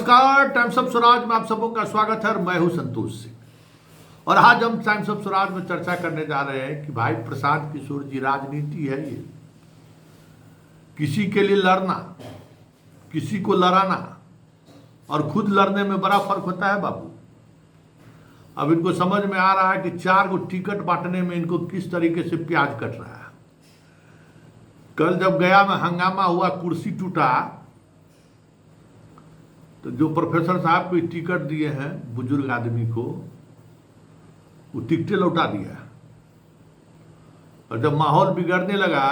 नमस्कार, times of Swaraj में आप सबों का स्वागत है और मैं हूं संतोष सिंह। और आज हम टाइम्स ऑफ स्वराज में चर्चा करने जा रहे हैं कि भाई प्रशांत किशोर जी, राजनीति है ये, किसी के लिए लड़ना, किसी को लड़ाना और खुद लड़ने में बड़ा फर्क होता है बाबू। अब इनको समझ में आ रहा है कि 4 गो टिकट बांटने में इनको किस तरीके से प्याज कट रहा है। कल जब गया में हंगामा हुआ, कुर्सी टूटा, तो जो प्रोफेसर साहब को टिकट दिए हैं बुजुर्ग आदमी को, वो टिकटें लौटा दिया। और जब माहौल बिगड़ने लगा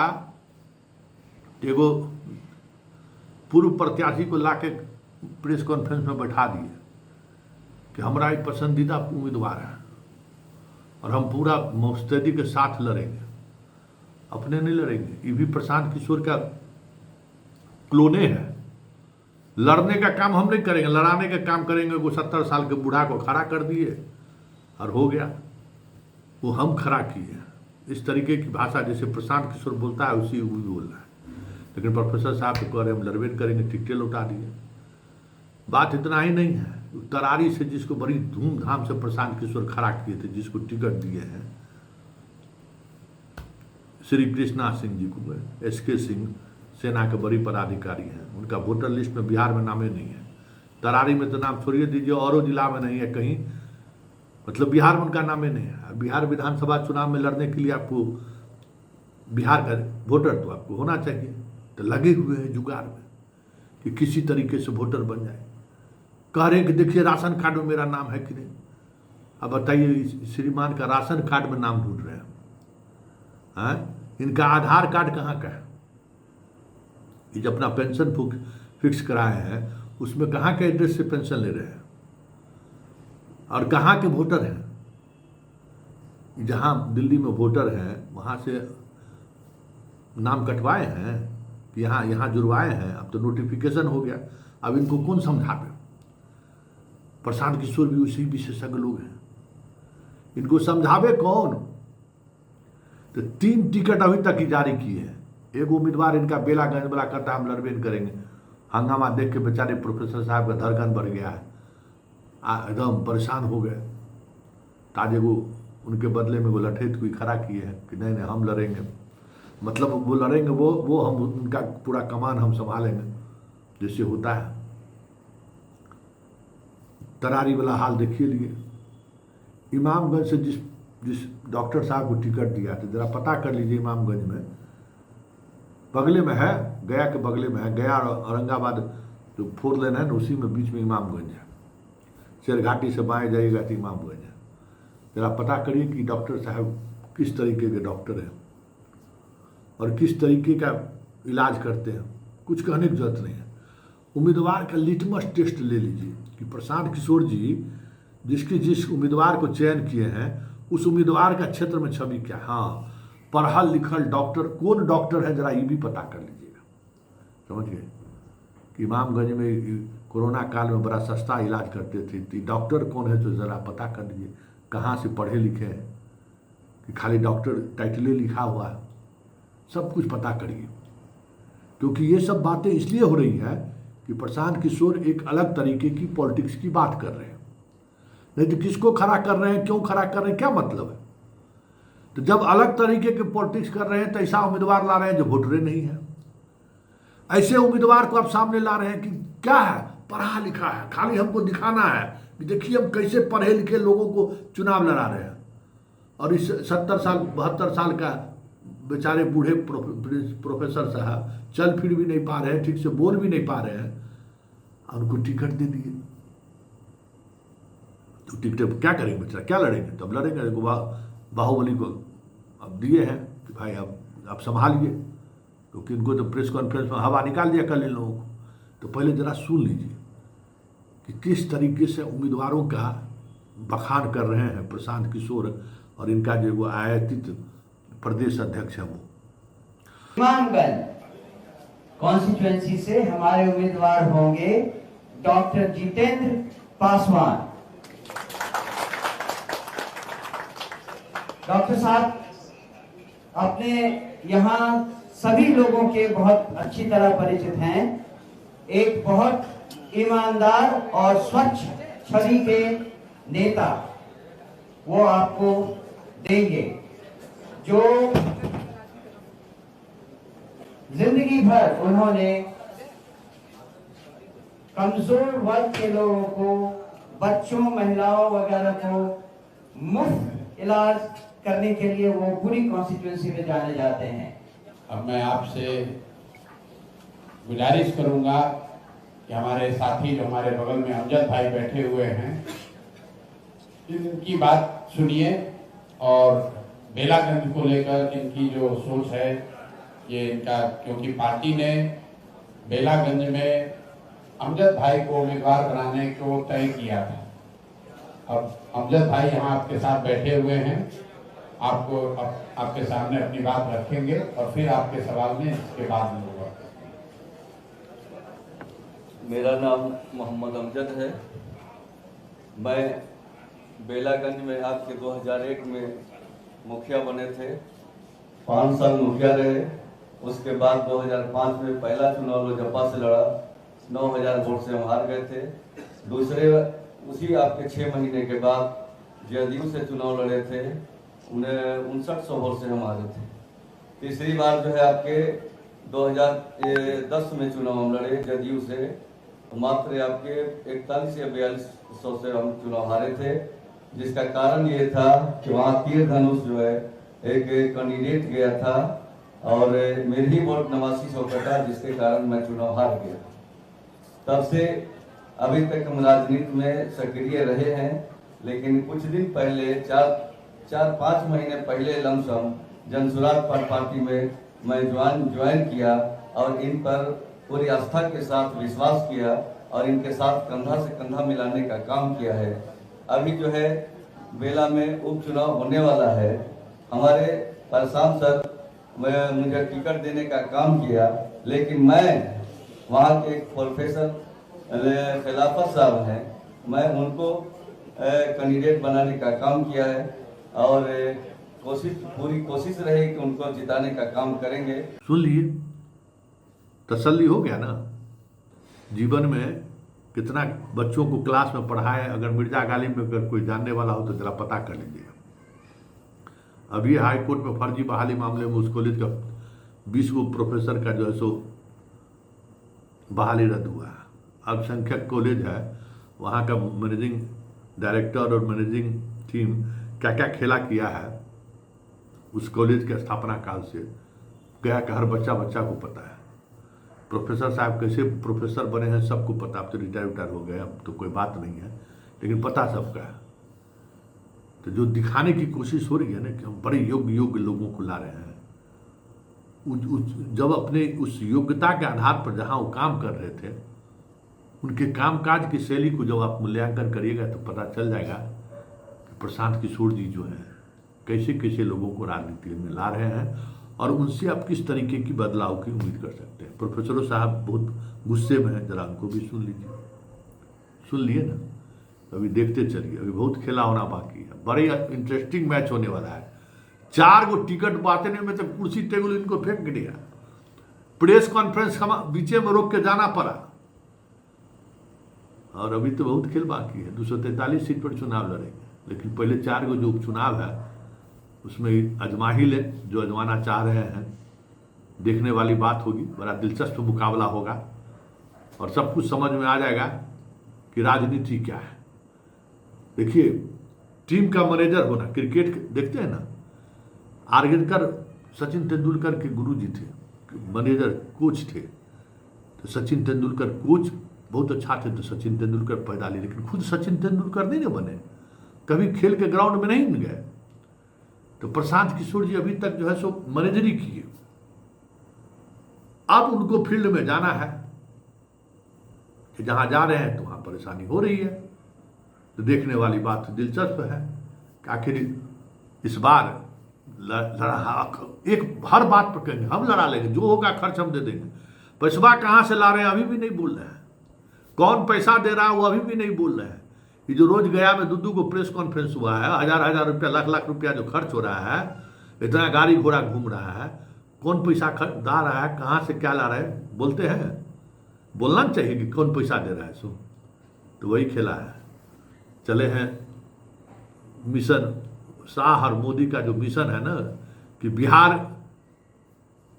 तो एगो पूर्व प्रत्याशी को लाके प्रेस कॉन्फ्रेंस में बैठा दिए कि हमारा एक पसंदीदा उम्मीदवार है और हम पूरा मुस्तैदी के साथ लड़ेंगे, अपने नहीं लड़ेंगे। ये भी प्रशांत किशोर का क्लोने है। लड़ने का काम हम नहीं करेंगे, लड़ाने का काम करेंगे। वो 70 साल के बूढ़ा को खड़ा कर दिए और हो गया, वो हम खड़ा किए। इस तरीके की भाषा जैसे प्रशांत किशोर बोलता है उसी वो बोल रहा है। लेकिन प्रोफेसर साहब तो कह रहे हम लड़बे करेंगे, टिकटें लौटा दिए। बात इतना ही नहीं है, तरारी से जिसको बड़ी धूमधाम से प्रशांत किशोर खड़ा किए थे, जिसको टिकट दिए हैं श्री कृष्णा सिंह जी को, SK सिंह सेना के बड़ी पदाधिकारी हैं, उनका वोटर लिस्ट में बिहार में नामे नहीं है। तरारी में तो नाम छोड़िए दीजिए, औरों जिला में नहीं है कहीं, मतलब बिहार में उनका नामे नहीं है। बिहार विधानसभा चुनाव में लड़ने के लिए आपको बिहार का वोटर तो आपको होना चाहिए। तो लगे हुए हैं जुगाड़ में कि किसी तरीके से वोटर बन जाए। कह रहे हैं कि देखिए राशन कार्ड में मेरा नाम है कि नहीं। अब बताइए, श्रीमान का राशन कार्ड में नाम ढूंढ रहे हैं, इनका आधार कार्ड कहाँ का है? ये जब अपना पेंशन फिक्स कराए हैं उसमें कहाँ के एड्रेस से पेंशन ले रहे हैं और कहाँ के वोटर हैं? जहाँ दिल्ली में वोटर हैं वहाँ से नाम कटवाए हैं, यहाँ जुड़वाए हैं। अब तो नोटिफिकेशन हो गया, अब इनको कौन समझावे? प्रशांत किशोर भी उसी विशेषज्ञ लोग हैं, इनको समझावे कौन? तो 3 टिकट अभी तक ही जारी किए हैं। एक उम्मीदवार इनका बेलागंज वाला कहता हम लड़बे करेंगे। हंगामा देख के बेचारे प्रोफेसर साहब का धड़कन बढ़ गया है, एकदम परेशान हो गए। ताजे वो उनके बदले में वो लठेत कोई खड़ा किए हैं कि नहीं हम लड़ेंगे, मतलब वो लड़ेंगे, वो हम उनका पूरा कमान हम संभालेंगे, जैसे होता है। तरारी वाला हाल देखिए लिए। इमामगंज से जिस डॉक्टर साहब को टिकट दिया था, जरा पता कर लीजिए, इमामगंज में बगले में है, गया के बगले में है, गया और औरंगाबाद जो 4 लेन है ना, उसी में बीच में इमामगंज है। शेरघाटी से बाएं जाइएगा तो इमामगंज है। जरा पता करिए कि डॉक्टर साहब किस तरीके के डॉक्टर हैं और किस तरीके का इलाज करते हैं, कुछ कहने की जरूरत नहीं है। उम्मीदवार का लिटमस टेस्ट ले लीजिए कि प्रशांत किशोर जी जिस उम्मीदवार को चयन किए हैं उस उम्मीदवार का क्षेत्र में छवि क्या है। हाँ, पढ़ा लिखल डॉक्टर कौन डॉक्टर है, जरा ये भी पता कर लीजिएगा। समझिए कि इमामगंज में कोरोना काल में बड़ा सस्ता इलाज करते थे, तो डॉक्टर कौन है तो ज़रा पता कर लीजिए, कहाँ से पढ़े लिखे हैं कि खाली डॉक्टर टाइटले लिखा हुआ है। सब कुछ पता करिए, क्योंकि ये सब बातें इसलिए हो रही है कि प्रशांत किशोर एक अलग तरीके की पॉलिटिक्स की बात कर रहे हैं। नहीं तो किसको खड़ा कर रहे हैं, क्यों खड़ा कर रहे हैं, क्या मतलब है? तो जब अलग तरीके के पॉलिटिक्स कर रहे हैं तो ऐसा उम्मीदवार ला रहे हैं जो वोटरे नहीं है। ऐसे उम्मीदवार को आप सामने ला रहे हैं कि क्या है, पढ़ा लिखा है, खाली हमको दिखाना है कि देखिए हम कैसे पढ़े लिखे लोगों को चुनाव लड़ा रहे हैं। और इस 70 साल 72 साल का बेचारे बूढ़े प्रोफेसर साहब चल फिर भी नहीं पा रहे हैं, ठीक से बोल भी नहीं पा रहे हैं, और उनको टिकट दे दिए। तो टिकट क्या करेंगे बेचारा, क्या लड़ेंगे? तब लड़ेंगे। बाहुबली को अब दिए हैं कि भाई अब आप संभालिए, क्योंकि इनको तो प्रेस कॉन्फ्रेंस में हवा निकाल दिया कल इन लोगों को। तो पहले जरा सुन लीजिए कि किस तरीके से उम्मीदवारों का बखान कर रहे हैं प्रशांत किशोर और इनका जो वो आयातित प्रदेश अध्यक्ष है। वो इमामगंज कॉन्स्टिट्यूएंसी से हमारे उम्मीदवार होंगे डॉक्टर जितेंद्र पासवान। डॉक्टर साहब अपने यहाँ सभी लोगों के बहुत अच्छी तरह परिचित हैं। एक बहुत ईमानदार और स्वच्छ छवि के नेता वो आपको देंगे, जो जिंदगी भर उन्होंने कमजोर वर्ग के लोगों को, बच्चों, महिलाओं वगैरह को मुफ्त इलाज करने के लिए वो पूरी कॉन्स्टिट्यूंसी में जाने जाते हैं। अब मैं आपसे गुजारिश करूंगा कि हमारे साथी जो हमारे बगल में अमजद भाई बैठे हुए हैं, इनकी बात सुनिए और बेलागंज को लेकर इनकी जो सोच है ये इनका, क्योंकि पार्टी ने बेलागंज में अमजद भाई को उम्मीदवार बनाने को तय किया था। अब अमजद भाई यहाँ आपके साथ बैठे हुए हैं, आपको आपके सामने अपनी बात रखेंगे और फिर आपके सवाल में इसके बाद में होगा। मेरा नाम मोहम्मद अमजद है। मैं बेलागंज में आपके 2001 में मुखिया बने थे, 5 साल मुखिया रहे। उसके बाद 2005 में पहला चुनाव लोजपा से लड़ा, 9000 वोट से हम हार गए थे। दूसरे उसी आपके 6 महीने के बाद जदयू से चुनाव लड़े थे, उन्हें 5900 वोट से हम हारे थे। तीसरी बार जो है आपके 2010 में चुनाव हम लड़े जदयू से, मात्र आपके 41 या 4200 से हम चुनाव हारे थे, जिसका कारण ये था कि वहाँ तीर धनुष जो है एक कैंडिडेट गया था और मेरी ही वोट 8900 कटा, जिसके कारण मैं चुनाव हार गया। तब से अभी तक हम राजनीति में सक्रिय रहे हैं, लेकिन कुछ दिन पहले 4-5 महीने पहले लमसम जनसुराज पार्टी में मैं ज्वाइन किया और इन पर पूरी आस्था के साथ विश्वास किया और इनके साथ कंधा से कंधा मिलाने का काम किया है। अभी जो है बेला में उपचुनाव होने वाला है। हमारे परसाम सर मुझे टिकट देने का काम किया, लेकिन मैं वहाँ के एक प्रोफेसर खिलाफत साहब हैं, मैं उनको कैंडिडेट बनाने का काम किया है और पूरी कोशिश रही कि उनको जिताने का काम करेंगे। सुन लिए, तसल्ली हो गया ना। जीवन में कितना बच्चों को क्लास में पढ़ाए, अगर मिर्जा गालिब में अगर कोई जानने वाला हो तो जरा पता कर लीजिए। अभी हाई कोर्ट में फर्जी बहाली मामले में उस कॉलेज का 20 प्रोफेसर का जो है सो बहाली रद्द हुआ। अल्पसंख्यक कॉलेज है, वहाँ का मैनेजिंग डायरेक्टर और मैनेजिंग टीम क्या क्या खेला किया है उस कॉलेज के स्थापना काल से, गया कि हर बच्चा को पता है। प्रोफेसर साहब कैसे प्रोफेसर बने हैं सबको पता। अब तो रिटायर हो गए, अब तो कोई बात नहीं है, लेकिन पता सबका है। तो जो दिखाने की कोशिश हो रही है ना कि हम बड़े योग्य लोगों को ला रहे हैं, जब अपने उस योग्यता के आधार पर जहाँ वो काम कर रहे थे, उनके कामकाज की शैली को जब आप मूल्यांकन करिएगा तो पता चल जाएगा कि प्रशांत किशोर जी जो हैं कैसे कैसे लोगों को राजनीति में ला रहे हैं और उनसे आप किस तरीके की बदलाव की उम्मीद कर सकते हैं। प्रोफेसरों साहब बहुत गुस्से में हैं, जरा उनको भी सुन लीजिए। सुन लिए ना, अभी देखते चलिए, अभी बहुत खेला होना बाकी है। बड़े इंटरेस्टिंग मैच होने वाला है। 4 गो टिकट बांटने में तो कुर्सी टेबल इनको फेंक दिया, प्रेस कॉन्फ्रेंस बीचे में रोक के जाना पड़ा। और अभी तो बहुत खेल बाकी है। 243 सीट पर चुनाव लड़ेंगे, लेकिन पहले 4 गो जो उपचुनाव है उसमें अजमा ही ले, जो अजमाना चाह रहे हैं। देखने वाली बात होगी, बड़ा दिलचस्प मुकाबला होगा और सब कुछ समझ में आ जाएगा कि राजनीति क्या है। देखिए, टीम का मैनेजर होना, क्रिकेट देखते हैं ना, आर्गेनकर सचिन तेंदुलकर के गुरुजी थे, मैनेजर कोच थे। तो सचिन तेंदुलकर कोच बहुत अच्छा थे, तो सचिन तेंदुलकर पैदा लिए, लेकिन खुद सचिन तेंदुलकर नहीं ना बने, कभी खेल के ग्राउंड में नहीं गए। तो प्रशांत किशोर जी अभी तक जो है सो मैनेजरी किए, अब उनको फील्ड में जाना है कि जहां जा रहे हैं तो वहां परेशानी हो रही है। तो देखने वाली बात दिलचस्प है कि आखिर इस बार एक हर बात पर कहेंगे हम लड़ा लेंगे, जो होगा खर्च हम दे देंगे। पैसा कहां से ला रहे हैं अभी भी नहीं बोल रहे हैं, कौन पैसा दे रहा है वो अभी भी नहीं बोल रहे हैं। ये जो रोज गया में 2 को प्रेस कॉन्फ्रेंस हुआ है, 1000 रुपया, लाख रुपया जो खर्च हो रहा है, इतना गाड़ी घोड़ा घूम रहा है, कौन पैसा ला रहा है, कहाँ से क्या ला रहे हैं, बोलते हैं। बोलना चाहिए कि कौन पैसा दे रहा है सो, तो वही खेला है। चले हैं मिशन शाह और मोदी का जो मिशन है ना कि बिहार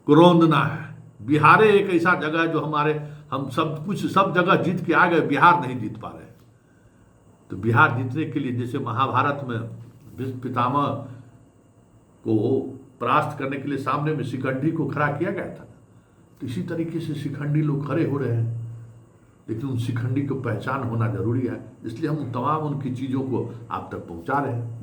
को रौंदना है। बिहार एक ऐसा जगह है जो हम सब जगह जीत के आ गए, बिहार नहीं जीत पा रहे। तो बिहार जीतने के लिए जैसे महाभारत में भीष्म पितामह को परास्त करने के लिए सामने में शिखंडी को खड़ा किया गया था, तो इसी तरीके से शिखंडी लोग खड़े हो रहे हैं, लेकिन उन शिखंडी को पहचान होना जरूरी है। इसलिए हम तमाम उनकी चीज़ों को आप तक पहुंचा रहे हैं।